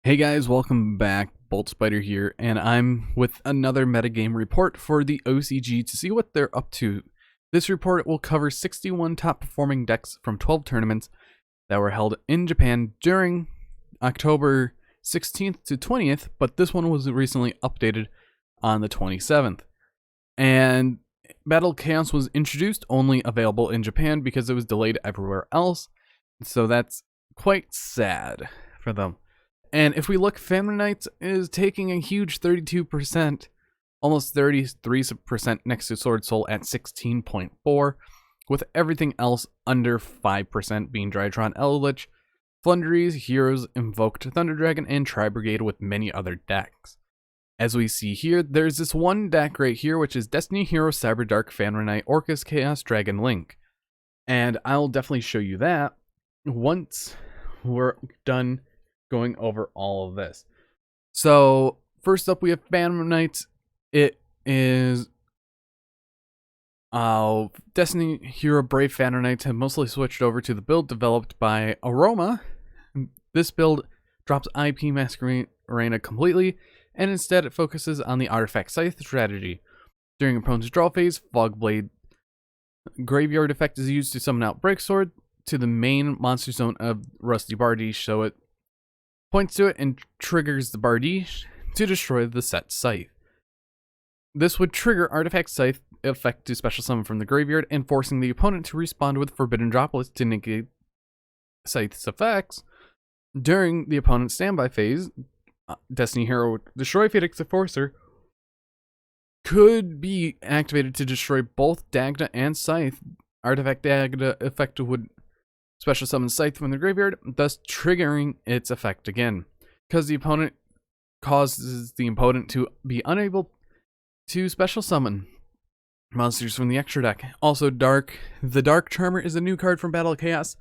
Hey guys, welcome back. Bolt Spider here, and I'm with another metagame report for the OCG to see what they're up to. This report will cover 61 top performing decks from 12 tournaments that were held in Japan during October 16th to 20th, but this one was recently updated on the 27th. And Battle Chaos was introduced, only available in Japan because it was delayed everywhere else, so that's quite sad for them. And if we look, Famine Knights is taking a huge 32%, almost 33% next to Sword Soul at 16.4%, with everything else under 5% being Drytron, Eldritch, Flunderies, Heroes, Invoked Thunder Dragon, and Tri Brigade, with many other decks. As we see here, there's this one deck right here, which is Destiny Hero, Cyber Dark, Famine Knight, Orcus, Chaos, Dragon, Link. And I'll definitely show you that once we're done going over all of this. So first up, we have Famine Knights. It is Destiny Hero Brave Famine Knights have mostly switched over to the build developed by Aroma. This build drops IP Masquerena completely, and instead it focuses on the Artifact Scythe strategy. During opponent's draw phase, Fogblade Graveyard effect is used to summon out Breaksword to the main monster zone of Rusty Bardiche, so it points to it and triggers the Bardiche to destroy the set Scythe. This would trigger Artifact Scythe effect to special summon from the graveyard and forcing the opponent to respond with Forbidden Droplets to negate Scythe's effects. During the opponent's standby phase, Destiny Hero Destroy Phoenix Enforcer could be activated to destroy both Dagda and Scythe. Artifact Dagda effect would special summon Scythe from the graveyard, thus triggering its effect again, because the opponent causes the opponent to be unable to special summon monsters from the extra deck. Also, the Dark Charmer is a new card from Battle Chaos,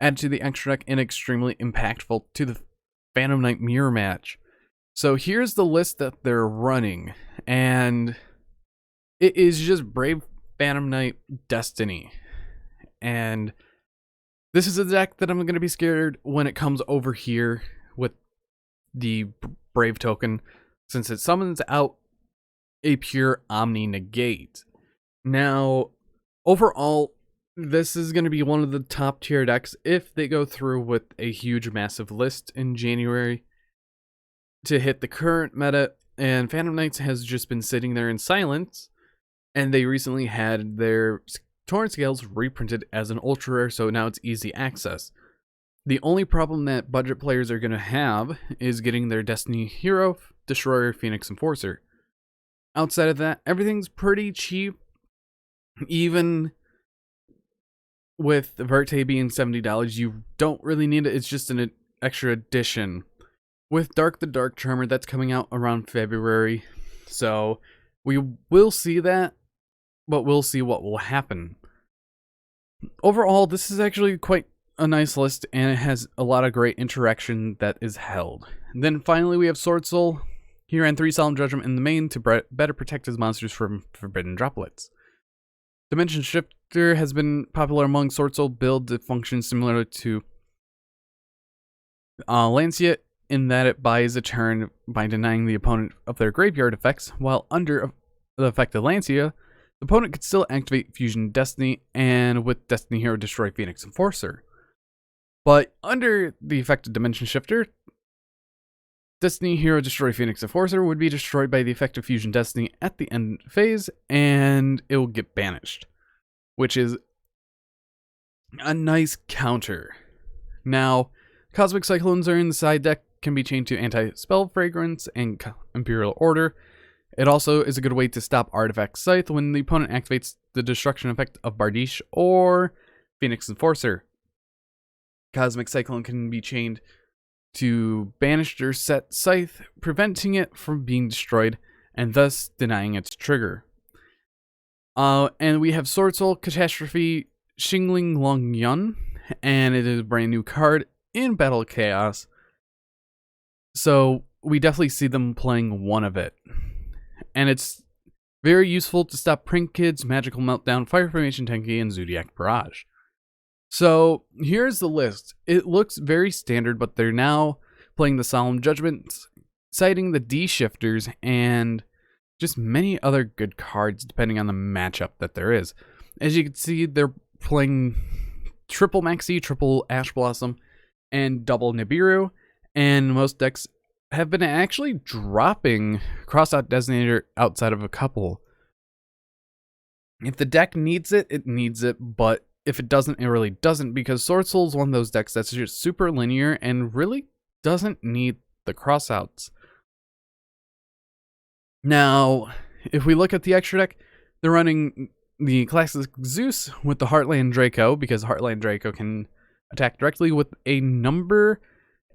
added to the extra deck and extremely impactful to the Phantom Knight mirror match. So here's the list that they're running, and it is just Brave Phantom Knight Destiny. And this is a deck that I'm going to be scared when it comes over here with the Brave token, since it summons out a pure Omni Negate. Now, overall, this is going to be one of the top tier decks if they go through with a huge, massive list in January to hit the current meta. And Phantom Knights has just been sitting there in silence, and they recently had their Torrent Scales reprinted as an ultra rare, so now it's easy access. The only problem that budget players are going to have is getting their Destiny Hero, Destroyer, Phoenix Enforcer. Outside of that, everything's pretty cheap. Even with Verte being $70, you don't really need it. It's just an extra addition. With the Dark Charmer, that's coming out around February, so we will see that, but we'll see what will happen. Overall, this is actually quite a nice list, and it has a lot of great interaction that is held. And then finally, we have Sword Soul. He ran 3 Solemn Judgment in the main to better protect his monsters from Forbidden Droplets. Dimension Shifter has been popular among Sword Soul builds. It functions similar to Lancia in that it buys a turn by denying the opponent of their graveyard effects, while under the effect of Lancia, the opponent could still activate Fusion Destiny and with Destiny Hero Destroy Phoenix Enforcer. But under the effect of Dimension Shifter, Destiny Hero Destroy Phoenix Enforcer would be destroyed by the effect of Fusion Destiny at the end phase, and it will get banished, which is a nice counter. Now, Cosmic Cyclones are in the side deck, can be chained to Anti-Spell Fragrance and Imperial Order. It also is a good way to stop Artifact Scythe when the opponent activates the destruction effect of Bardiche or Phoenix Enforcer. Cosmic Cyclone can be chained to banish or set Scythe, preventing it from being destroyed and thus denying its trigger. And we have Sword Soul Catastrophe Xingling Long Yun, and it is a brand new card in Battle Chaos. So we definitely see them playing one of it. And it's very useful to stop Prank Kids, Magical Meltdown, Fire Formation Tenki, and Zodiac Barrage. So here's the list. It looks very standard, but they're now playing the Solemn Judgments, citing the D-Shifters, and just many other good cards depending on the matchup that there is. As you can see, they're playing triple Maxi, triple Ash Blossom, and double Nibiru, and most decks have been actually dropping Crossout Designator outside of a couple. If the deck needs it, it needs it, but if it doesn't, it really doesn't, because Sword Soul is one of those decks that's just super linear and really doesn't need the crossouts. Now, if we look at the extra deck, they're running the classic Zeus with the Heartland Draco, because Heartland Draco can attack directly with a number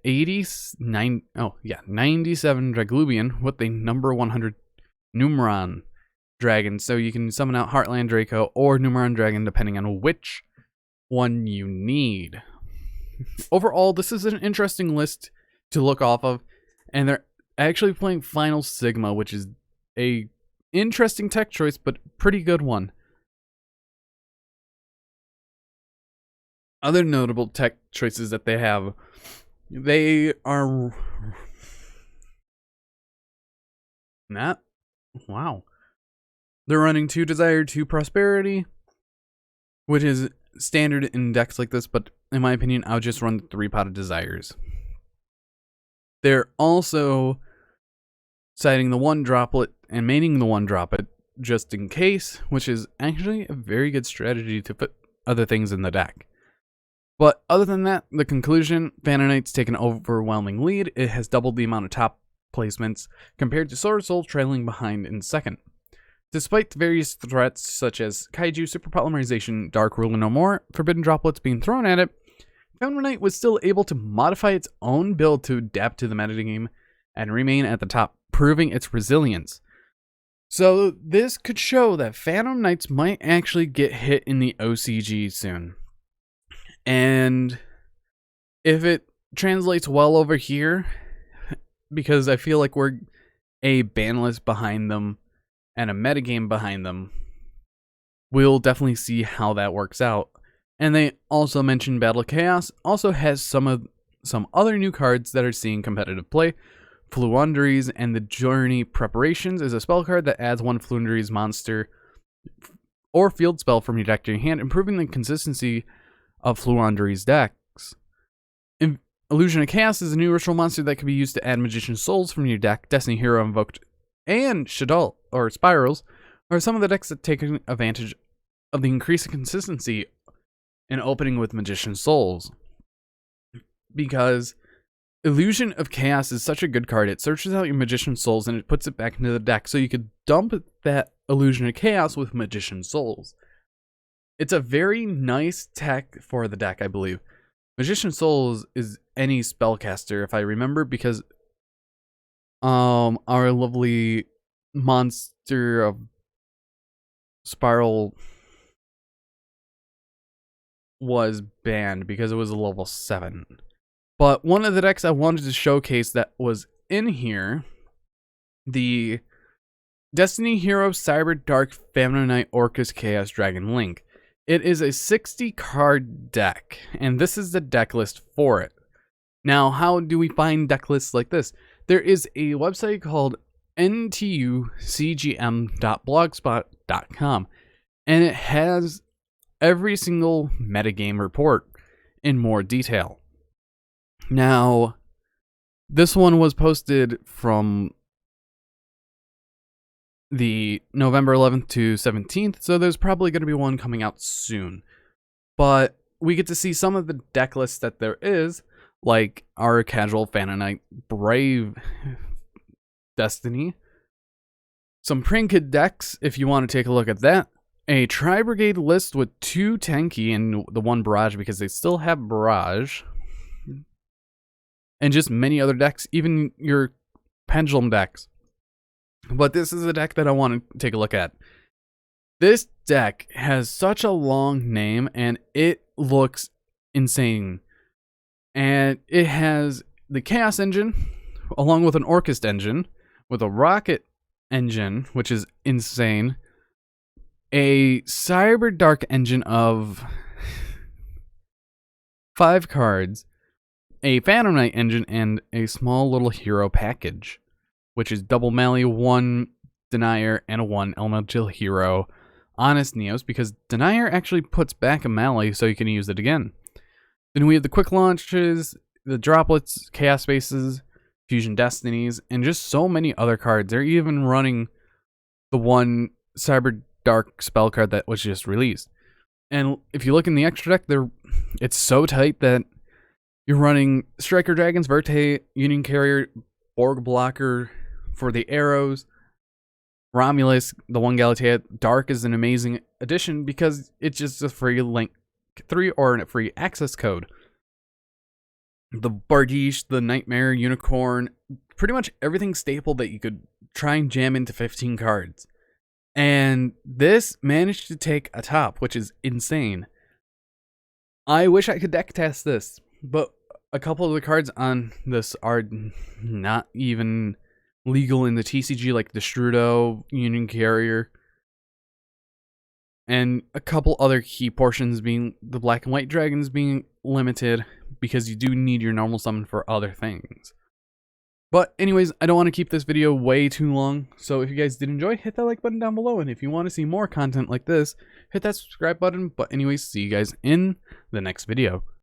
97 Draglubian with a number 100 Numeron Dragon. So you can summon out Heartland Draco or Numeron Dragon depending on which one you need. Overall, this is an interesting list to look off of, and they're actually playing Final Sigma, which is a interesting tech choice, but pretty good one. Other notable tech choices that they have, they are they're running 2 Desire, 2 Prosperity, which is standard in decks like this, but in my opinion, I'll just run the 3 Potted Desires. They're also citing the 1 Droplet and maining the 1 Droplet just in case, which is actually a very good strategy to put other things in the deck. But other than that, the conclusion, Phantom Knight's taken an overwhelming lead. It has doubled the amount of top placements compared to Sword Soul trailing behind in second. Despite the various threats such as Kaiju, Super Polymerization, Dark Ruler No More, Forbidden Droplets being thrown at it, Phantom Knight was still able to modify its own build to adapt to the metagame and remain at the top, proving its resilience. So this could show that Phantom Knights might actually get hit in the OCG soon. And if it translates well over here, because I feel like we're a ban list behind them and a metagame behind them, we'll definitely see how that works out. And they also mentioned Battle Chaos also has some other new cards that are seeing competitive play. Fluunderies and the Journey Preparations is a spell card that adds 1 Fluunderies monster or field spell from your deck to your hand, improving the consistency of Fluunderies decks. Illusion of Chaos is a new ritual monster that can be used to add Magician Souls from your deck. Destiny Hero Invoked and Shadul or Spirals are some of the decks that take advantage of the increased consistency in opening with Magician Souls. Because Illusion of Chaos is such a good card, it searches out your Magician Souls and it puts it back into the deck, so you could dump that Illusion of Chaos with Magician Souls. It's a very nice tech for the deck, I believe. Magician Souls is any spellcaster, if I remember, because our lovely monster of Spiral was banned because it was a level 7. But one of the decks I wanted to showcase that was in here, the Destiny Hero Cyber Dark Phantom Knight Orcus Chaos Dragon Link. It is a 60 card deck, and this is the deck list for it. Now, how do we find deck lists like this? There is a website called ntucgm.blogspot.com, and it has every single metagame report in more detail. Now, this one was posted from the November 11th to 17th, so there's probably going to be one coming out soon. But we get to see some of the deck lists that there is, like our casual Phantom Knight Brave Destiny, some Printed decks if you want to take a look at that, a Tri-Brigade list with 2 Tenki and the 1 Barrage because they still have Barrage, and just many other decks, even your Pendulum decks. But this is a deck that I want to take a look at. This deck has such a long name and it looks insane. And it has the Chaos Engine along with an Orcust engine with a Rocket engine, which is insane. A Cyber Dark engine of 5 cards. a Phantom Knight engine, and a small little hero package, which is double melee, 1 Denier, and a 1 elemental hero. Honest Neos, because Denier actually puts back a melee so you can use it again. Then we have the quick launches, the droplets, chaos spaces, fusion destinies, and just so many other cards. They're even running the 1 Cyber Dark spell card that was just released. And if you look in the extra deck, it's so tight that you're running Striker Dragons, Verte, Union Carrier, Borg Blocker for the arrows, Romulus, the 1 Galatea. Dark is an amazing addition because it's just a free link 3 or a free access code. The Bardiche, the Nightmare, Unicorn, pretty much everything staple that you could try and jam into 15 cards. And this managed to take a top, which is insane. I wish I could deck test this, but a couple of the cards on this are not even legal in the TCG, like the Strudo, Union Carrier, and a couple other key portions being the Black and White Dragons being limited because you do need your normal summon for other things. But anyways, I don't want to keep this video way too long, so if you guys did enjoy, hit that like button down below, and if you want to see more content like this, hit that subscribe button. But anyways, see you guys in the next video.